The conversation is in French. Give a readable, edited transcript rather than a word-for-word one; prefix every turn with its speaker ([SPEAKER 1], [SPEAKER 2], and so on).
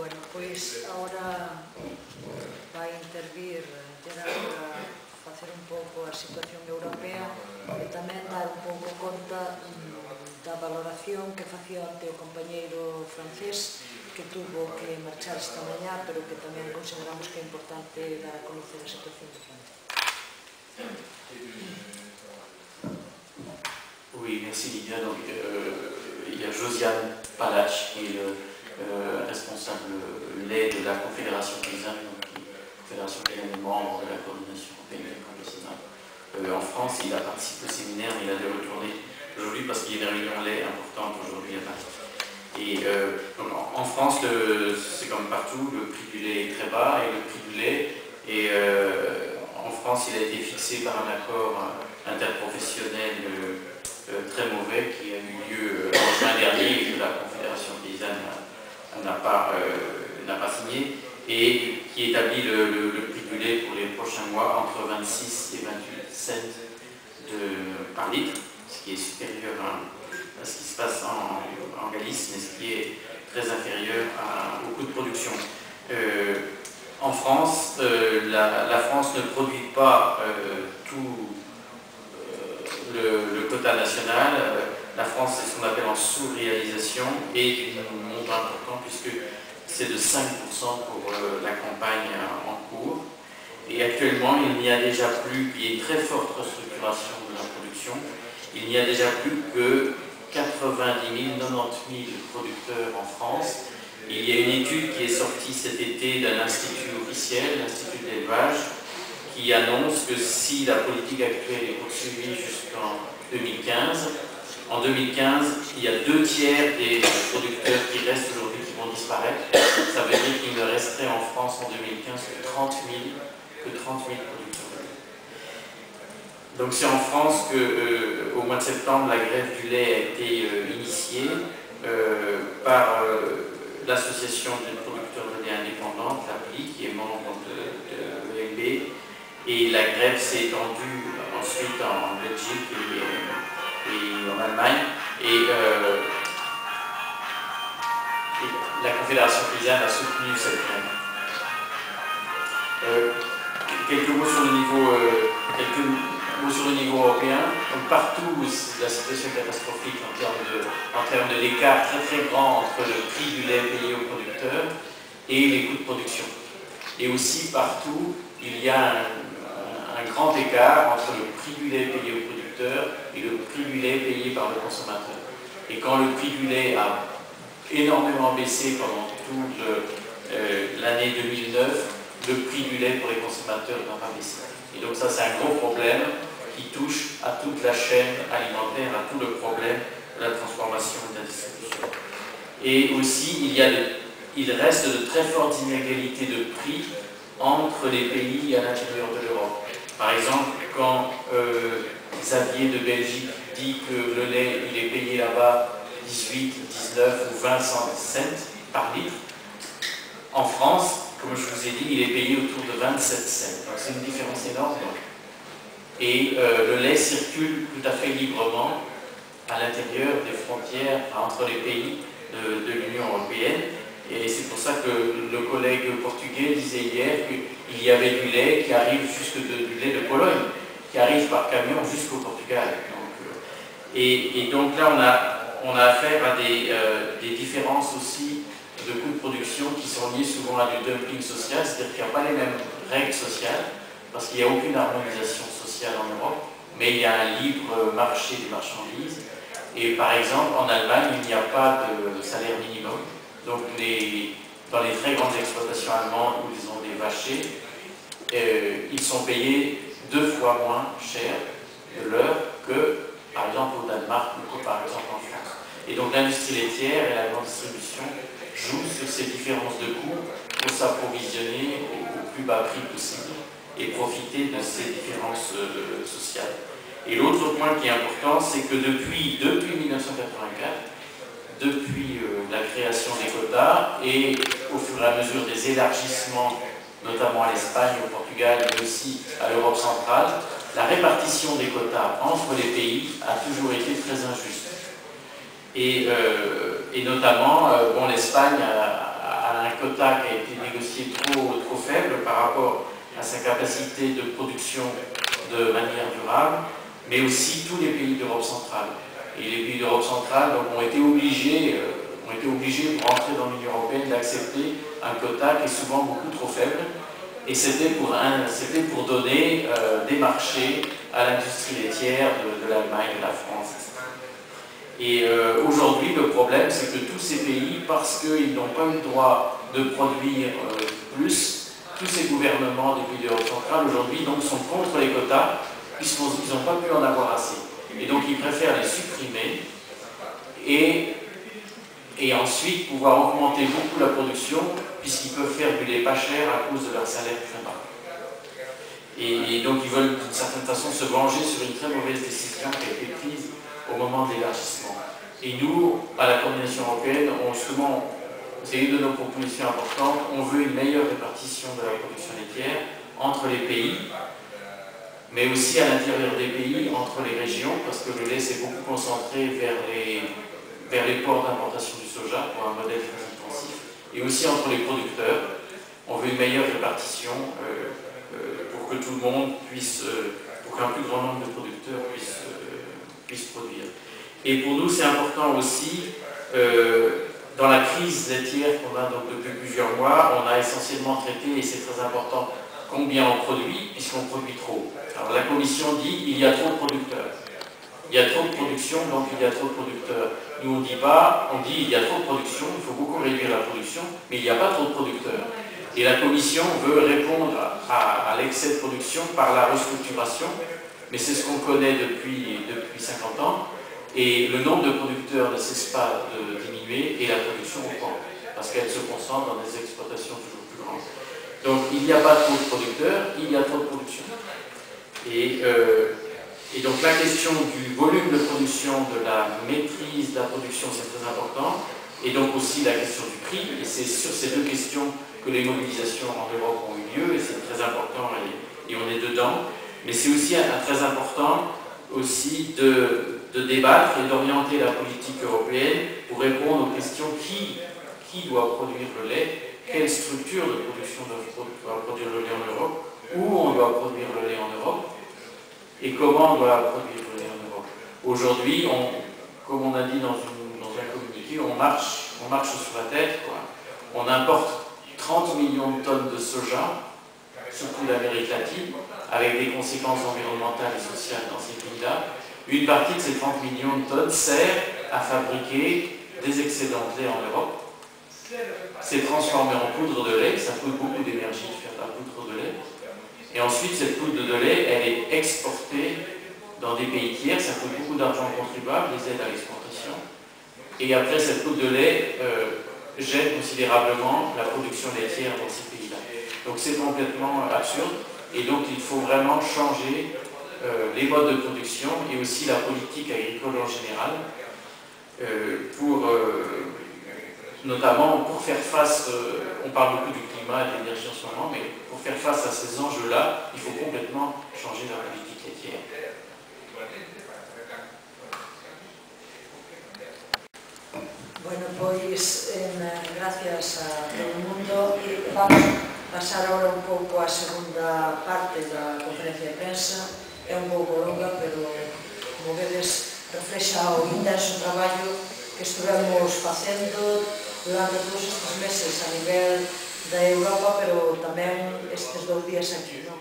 [SPEAKER 1] Bueno, pois agora vai intervir Gerardo para facer un pouco a situación europea e tamén dar un pouco conta da valoración que facía ante o compañeiro francés que tuvo que marchar esta mañá, pero que tamén consideramos que é importante dar a conocer a situación de Francia.
[SPEAKER 2] Oui, merci Lydia. Donc, il y a Josiane Palach qui est le responsable lait de la Confédération paysanne, donc Confédération paysanne est membre de la coordination européenne des campésinats. En France, il a participé au séminaire, mais il a dû retourner aujourd'hui parce qu'il y a une réunion lait importante aujourd'hui à Paris. Et donc, en France, c'est comme partout, le prix du lait est très bas et le prix du lait est, en France, il a été fixé par un accord interprofessionnel très mauvais qui a eu lieu en juin dernier et que la Confédération paysanne n'a pas signé et qui établit le prix du lait pour les prochains mois entre 26 et 28 cents par litre, ce qui est supérieur à ce qui se passe en Galice, mais ce qui est très inférieur au coût de production. En France, la France ne produit pas tout le quota national. La France, c'est ce qu'on appelle en sous-réalisation et un montant important puisque c'est de 5% pour la campagne en cours. Et actuellement, il n'y a déjà plus, il y a une très forte restructuration de la production, il n'y a déjà plus que 90 000, 90 000 producteurs en France. Il y a une étude qui est sortie cet été d'un institut officiel, l'Institut d'élevage, qui annonce que si la politique actuelle est poursuivie jusqu'en 2015, en 2015, il y a 2 tiers des producteurs qui restent aujourd'hui qui vont disparaître. Ça veut dire qu'il ne resterait en France en 2015 que 30 000 producteurs. Donc c'est en France qu'au mois de septembre, la grève du lait a été initiée par l'association des producteurs de lait indépendants, l'APLI, qui est membre de l'ELB. Et la grève s'est étendue ensuite en Belgique et en Allemagne. Et la Confédération paysanne a soutenu cette grève. Quelques mots sur le niveau européen. Donc partout, la situation est catastrophique en termes d'écart très très grand entre le prix du lait payé aux producteurs et les coûts de production. Et aussi partout, il y a un grand écart entre le prix du lait payé aux producteurs et le prix du lait payé par le consommateur. Et quand le prix du lait a énormément baissé pendant toute l'année 2009, le prix du lait pour les consommateurs n'a pas baissé. Et donc ça, c'est un gros problème qui touche à toute la chaîne alimentaire, à tout le problème de la transformation et de la distribution. Et aussi, il reste de très fortes inégalités de prix entre les pays à l'intérieur de l'Europe. Par exemple, quand Xavier de Belgique dit que le lait il est payé là-bas 18, 19 ou 20 cents par litre, en France, comme je vous ai dit, il est payé autour de 27 cents. Donc c'est une différence énorme. Et le lait circule tout à fait librement à l'intérieur des frontières entre les pays de l'Union européenne. Et c'est pour ça que le collègue portugais disait hier qu'il y avait du lait qui arrive du lait de Pologne, qui arrive par camion jusqu'au Portugal. Et donc là, on a affaire à des différences aussi de coûts de production qui sont liés souvent à du dumping social, c'est-à-dire qu'il n'y a pas les mêmes règles sociales, parce qu'il n'y a aucune harmonisation sociale en Europe, mais il y a un libre marché des marchandises. Et par exemple, en Allemagne, il n'y a pas de salaire minimum. Donc dans les très grandes exploitations allemandes où ils ont des vachers, ils sont payés 2 fois moins cher de l'heure que par exemple au Danemark ou que par exemple en France. Et donc l'industrie laitière et la grande distribution jouent sur ces différences de coûts pour s'approvisionner au plus bas prix possible et profiter de ces différences sociales. Et l'autre point qui est important, c'est que depuis 1984, depuis la création des quotas et au fur et à mesure des élargissements, notamment à l'Espagne, au Portugal, mais aussi à l'Europe centrale, la répartition des quotas entre les pays a toujours été très injuste. Et notamment, l'Espagne a un quota qui a été négocié trop faible par rapport à sa capacité de production de manière durable, mais aussi tous les pays d'Europe centrale. Et les pays d'Europe centrale donc, ont été obligés, pour entrer dans l'Union européenne, d'accepter un quota qui est souvent beaucoup trop faible. Et c'était pour donner des marchés à l'industrie laitière de l'Allemagne, de la France, etc. Et aujourd'hui, le problème, c'est que tous ces pays, parce qu'ils n'ont pas eu le droit de produire plus, tous ces gouvernements des pays d'Europe centrale, aujourd'hui, donc, sont contre les quotas, puisqu'ils n'ont pas pu en avoir assez. Et donc, ils préfèrent les supprimer et ensuite pouvoir augmenter beaucoup la production, puisqu'ils peuvent faire du lait pas cher à cause de leur salaire très bas. Et donc, ils veulent d'une certaine façon se venger sur une très mauvaise décision qui a été prise au moment de l'élargissement. Et nous, à la coordination européenne, c'est une de nos propositions importantes, on veut une meilleure répartition de la production laitière entre les pays, mais aussi à l'intérieur des pays, entre les régions, parce que le lait s'est beaucoup concentré vers les ports d'importation du soja, pour un modèle très intensif, et aussi entre les producteurs. On veut une meilleure répartition pour que tout le monde puisse, pour qu'un plus grand nombre de producteurs puissent produire. Et pour nous, c'est important aussi, dans la crise laitière qu'on a donc depuis plusieurs mois, on a essentiellement traité, et c'est très important, combien on produit, puisqu'on produit trop. Alors la Commission dit il y a trop de producteurs. Il y a trop de production, donc il y a trop de producteurs. Nous, on dit il y a trop de production, il faut beaucoup réduire la production, mais il n'y a pas trop de producteurs. Et la Commission veut répondre à l'excès de production par la restructuration, mais c'est ce qu'on connaît depuis 50 ans, et le nombre de producteurs ne cesse pas de diminuer, et la production augmente, parce qu'elle se concentre dans des exploitations toujours plus grandes. Donc il n'y a pas trop de producteurs, il y a trop de production. Et donc la question du volume de production, de la maîtrise de la production, c'est très important, et donc aussi la question du prix, et c'est sur ces deux questions que les mobilisations en Europe ont eu lieu, et c'est très important, et on est dedans, mais c'est aussi très important aussi de débattre et d'orienter la politique européenne pour répondre aux questions qui doit produire le lait, quelle structure de production doit produire le lait en Europe, où on doit produire le lait en Europe, et comment on doit produire le lait en Europe. Aujourd'hui, comme on a dit dans un communiqué, on marche sur la tête, quoi. On importe 30 millions de tonnes de soja, surtout d'Amérique latine, avec des conséquences environnementales et sociales dans ces pays-là. Une partie de ces 30 millions de tonnes sert à fabriquer des excédents de lait en Europe. C'est transformé en poudre de lait, ça coûte beaucoup d'énergie de faire de la poudre de lait. Et ensuite, cette poudre de lait, elle est exportée dans des pays tiers, ça coûte beaucoup d'argent contribuable, les aides à l'exportation. Et après, cette poudre de lait gêne considérablement la production laitière dans ces pays-là. Donc c'est complètement absurde, et donc il faut vraiment changer les modes de production et aussi la politique agricole en général, notamment pour faire face, on parle beaucoup du climat et de l'énergie en ce moment, mais pour faire face à ces enjeux-là, il faut complètement changer la politique laitière.
[SPEAKER 1] Bueno, pois, gracias a todo o mundo. Vamos pasar agora un pouco á segunda parte da conferencia de prensa. É un pouco longa, pero, como vedes, reflexa o intenso traballo que estivemos facendo durante todos estes meses a nivel da Europa, pero tamén estes 2 días aquí, non?